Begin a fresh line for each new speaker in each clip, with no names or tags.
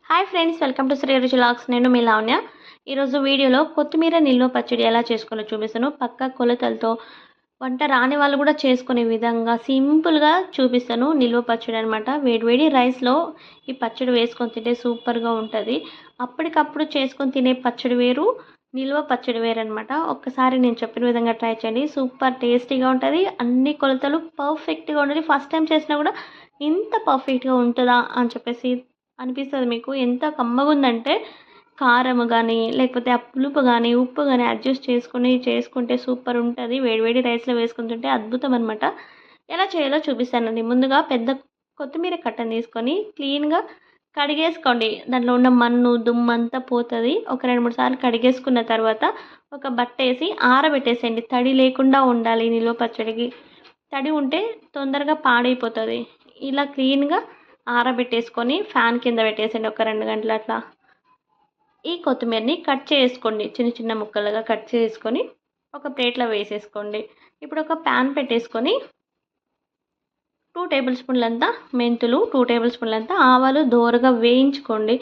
Hi friends, welcome to Sri Ruchi logs. నేను మీ లావణ్య. ఈరోజు వీడియోలో కొత్తిమీర నిల్వ పచ్చడి ఎలా చేసుకోవాలో చూపిస్తాను. పక్కా కొలతలతో వంట రాని వాళ్ళు కూడా చేసుకునే విధంగా సింపుల్గా చూపిస్తాను. నిల్వ పచ్చడి అనమాట. వేడివేడి రైస్లో ఈ పచ్చడి వేసుకొని తింటే సూపర్గా ఉంటుంది. అప్పటికప్పుడు చేసుకొని తినే పచ్చడి వేరు, నిల్వ పచ్చడి వేరు అనమాట. ఒక్కసారి నేను చెప్పిన విధంగా ట్రై చేయండి. సూపర్ టేస్టీగా ఉంటుంది. అన్ని కొలతలు పర్ఫెక్ట్గా ఉంటుంది. ఫస్ట్ టైం చేసినా కూడా ఇంత పర్ఫెక్ట్గా ఉంటుందా అని చెప్పేసి అనిపిస్తుంది మీకు. ఎంత కమ్మగుందంటే కారం కానీ లేకపోతే ఆ పులుపు కానీ ఉప్పు కానీ అడ్జస్ట్ చేసుకుంటే సూపర్ ఉంటుంది. వేడివేడి రైస్లో వేసుకుని తింటే అద్భుతం అనమాట. ఎలా చేయాలో చూపిస్తానండి. ముందుగా పెద్ద కొత్తిమీర కట్టను తీసుకొని క్లీన్గా కడిగేసుకోండి. దాంట్లో ఉన్న మన్ను దుమ్ము అంతా పోతుంది. ఒక 2-3 సార్లు కడిగేసుకున్న తర్వాత ఒక బట్ట వేసి ఆరబెట్టేసేయండి. తడి లేకుండా ఉండాలి నిల్వ పచ్చడికి. తడి ఉంటే తొందరగా పాడైపోతుంది. ఇలా క్లీన్గా ఆరబెట్టేసుకొని ఫ్యాన్ కింద పెట్టేసేయండి ఒక 2 గంటలు అట్లా. ఈ కొత్తిమీరని కట్ చేసుకోండి. చిన్న చిన్న ముక్కలుగా కట్ చేసుకొని ఒక ప్లేట్లో వేసేసుకోండి. ఇప్పుడు ఒక ప్యాన్ పెట్టేసుకొని 2 టేబుల్ స్పూన్లంతా మెంతులు, 2 టేబుల్ స్పూన్లంతా ఆవాలు దోరగా వేయించుకోండి.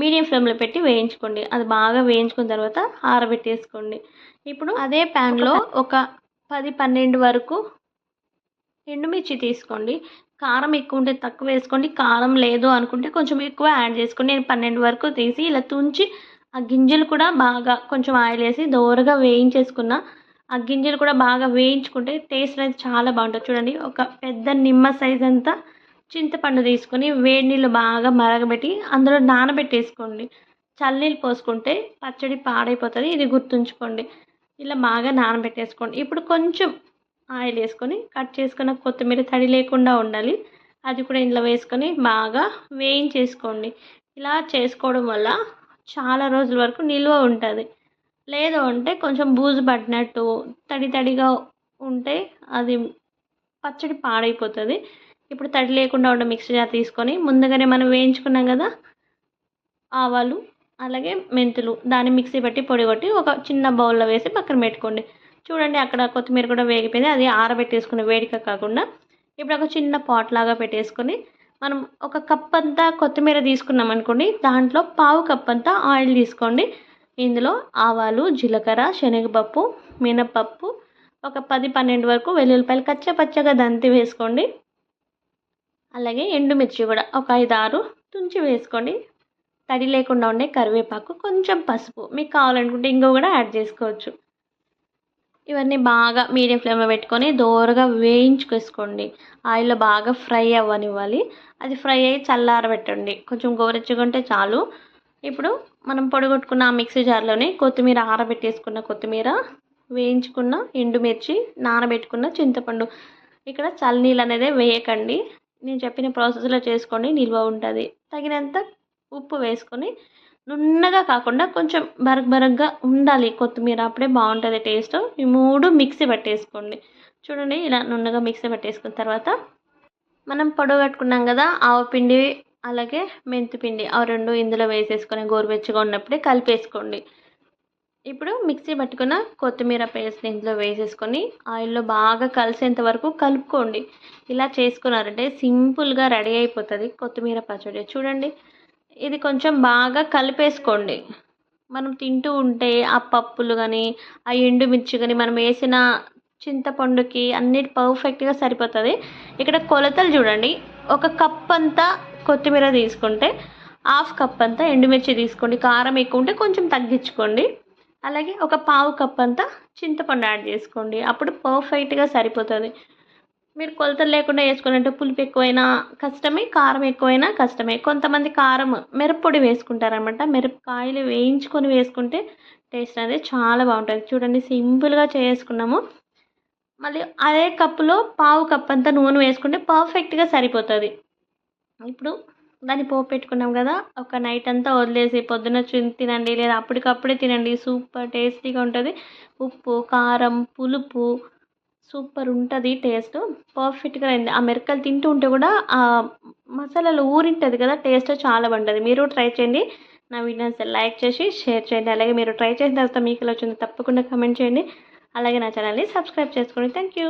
మీడియం ఫ్లేమ్లో పెట్టి వేయించుకోండి. అది బాగా వేయించుకున్న తర్వాత ఆరబెట్టేసుకోండి. ఇప్పుడు అదే ప్యాన్లో ఒక 10-12 వరకు ఎండుమిర్చి తీసుకోండి. కారం ఎక్కువ ఉంటే తక్కువ వేసుకోండి. కారం లేదు అనుకుంటే కొంచెం ఎక్కువ యాడ్ చేసుకోండి. నేను 12 వరకు తీసి ఇలా తుంచి ఆ గింజలు కూడా బాగా కొంచెం ఆయిల్ వేసి దోరగా వేయించేసుకున్న. ఆ గింజలు కూడా బాగా వేయించుకుంటే టేస్ట్ అనేది చాలా బాగుంటుంది. చూడండి, ఒక పెద్ద నిమ్మ సైజ్ అంతా చింతపండు తీసుకొని వేడి నీళ్ళు బాగా మరగబెట్టి అందులో నానబెట్టేసుకోండి. చల్లనీళ్ళు పోసుకుంటే పచ్చడి పాడైపోతుంది. ఇది గుర్తుంచుకోండి. ఇలా బాగా నానబెట్టేసుకోండి. ఇప్పుడు కొంచెం ఆయిల్ వేసుకొని కట్ చేసుకున్న కొత్తిమీర తడి లేకుండా ఉండాలి. అది కూడా ఇందులో వేసుకొని బాగా వేయించేసుకోండి. ఇలా చేసుకోవడం వల్ల చాలా రోజుల వరకు నిల్వ ఉంటుంది. లేదు అంటే కొంచెం బూజు పట్టినట్టు తడి తడిగా ఉంటే అది పచ్చడి పాడైపోతుంది. ఇప్పుడు తడి లేకుండా ఉన్న మిక్సీ జార్ తీసుకొని ముందుగానే మనం వేయించుకున్నాం కదా ఆవాలు అలాగే మెంతులు, దాన్ని మిక్సీ పట్టి పొడి కొట్టి ఒక చిన్న బౌల్లో వేసి పక్కన పెట్టుకోండి. చూడండి, అక్కడ కొత్తిమీర కూడా వేగిపోయింది. అది ఆరబెట్టేసుకుని వేడిక కాకుండా ఇప్పుడు ఒక చిన్న పాట్ లాగా పెట్టేసుకొని మనం ఒక కప్ అంతా కొత్తిమీర తీసుకున్నాం అనుకోండి, దాంట్లో పావు కప్ అంతా ఆయిల్ తీసుకోండి. ఇందులో ఆవాలు, జీలకర్ర, శనగపప్పు, మినపప్పు, ఒక 10-12 వరకు వెల్లుల్లిపాయలు కచ్చపచ్చగా దంతి వేసుకోండి. అలాగే ఎండుమిర్చి కూడా ఒక 5-6 తుంచి వేసుకోండి. తడి లేకుండా ఉండే కరివేపాకు, కొంచెం పసుపు, మీకు కావాలనుకుంటే ఇంకో కూడా యాడ్ చేసుకోవచ్చు. ఇవన్నీ బాగా మీడియం ఫ్లేమ్లో పెట్టుకొని దోరగా వేయించుకేసుకోండి. ఆయిల్లో బాగా ఫ్రై అవ్వనివ్వాలి. అది ఫ్రై అయ్యి చల్లారబెట్టండి. కొంచెం గోరెచ్చగా ఉంటే చాలు. ఇప్పుడు మనం పొడిగొట్టుకున్న ఆ మిక్సీ జార్లోనే కొత్తిమీర, ఆరబెట్టేసుకున్న కొత్తిమీర, వేయించుకున్న ఎండుమిర్చి, నానబెట్టుకున్న చింతపండు. ఇక్కడ చల్లనీళ్ళు అనేది వేయకండి. నేను చెప్పిన ప్రాసెస్లో చేసుకోండి, నిల్వ ఉంటుంది. తగినంత ఉప్పు వేసుకొని నున్నగా కాకుండా కొంచెం బరగ్గా ఉండాలి కొత్తిమీర, అప్పుడే బాగుంటుంది టేస్ట్. ఈ 3 మిక్సీ పట్టేసుకోండి. చూడండి, ఇలా నున్నగా మిక్సీ పట్టేసుకున్న తర్వాత మనం పొడగట్టుకున్నాం కదా ఆవపిండి అలాగే మెంతిపిండి, ఆ 2 ఇందులో వేసేసుకొని గోరువెచ్చగా ఉన్నప్పుడే కలిపేసుకోండి. ఇప్పుడు మిక్సీ పట్టుకున్న కొత్తిమీర పేస్ట్ ఇందులో వేసేసుకొని ఆయిల్లో బాగా కలిసేంత వరకు కలుపుకోండి. ఇలా చేసుకున్నారంటే సింపుల్గా రెడీ అయిపోతుంది కొత్తిమీర పచ్చడి. చూడండి, ఇది కొంచెం బాగా కలిపేసుకోండి. మనం తింటూ ఉంటే ఆ పప్పులు కానీ ఆ ఎండుమిర్చి కానీ మనం వేసిన చింతపండుకి అన్నిటి పర్ఫెక్ట్గా సరిపోతుంది. ఇక్కడ కొలతలు చూడండి, ఒక కప్ అంతా కొత్తిమీర తీసుకుంటే 1/2 కప్ అంతా ఎండుమిర్చి తీసుకోండి. కారం ఎక్కువ ఉంటే కొంచెం తగ్గించుకోండి. అలాగే ఒక పావు కప్ అంతా చింతపండు యాడ్ చేసుకోండి. అప్పుడు పర్ఫెక్ట్గా సరిపోతుంది. మీరు కొలతలు లేకుండా వేసుకున్నట్టు పులుపు ఎక్కువైనా కష్టమే, కారం ఎక్కువైనా కష్టమే. కొంతమంది కారం మిరప్పొడి వేసుకుంటారనమాట. మిరపకాయలు వేయించుకొని వేసుకుంటే టేస్ట్ అనేది చాలా బాగుంటుంది. చూడండి, సింపుల్గా చేసుకున్నాము. మళ్ళీ అదే కప్పులో పావు కప్ అంతా నూనె వేసుకుంటే పర్ఫెక్ట్గా సరిపోతుంది. ఇప్పుడు దాన్ని పోపు పెట్టుకున్నాం కదా, ఒక నైట్ అంతా వదిలేసి పొద్దున్న తినండి, లేదా అప్పటికప్పుడే తినండి. సూపర్ టేస్టీగా ఉంటుంది. ఉప్పు, కారం, పులుపు సూపర్ ఉంటుంది టేస్ట్. పర్ఫెక్ట్గా అయింది. ఆ మిరపకాయలు తింటూ ఉంటే కూడా ఆ మసాలాలో ఊరింటుంది కదా, టేస్ట్ చాలా బాగుంటుంది. మీరు ట్రై చేయండి. నా వీడియోస్ లైక్ చేసి షేర్ చేయండి. అలాగే మీరు ట్రై చేసిన తర్వాత మీకు ఎలా వచ్చిందో తప్పకుండా కమెంట్ చేయండి. అలాగే నా ఛానల్ని సబ్స్క్రైబ్ చేసుకోండి. Thank you.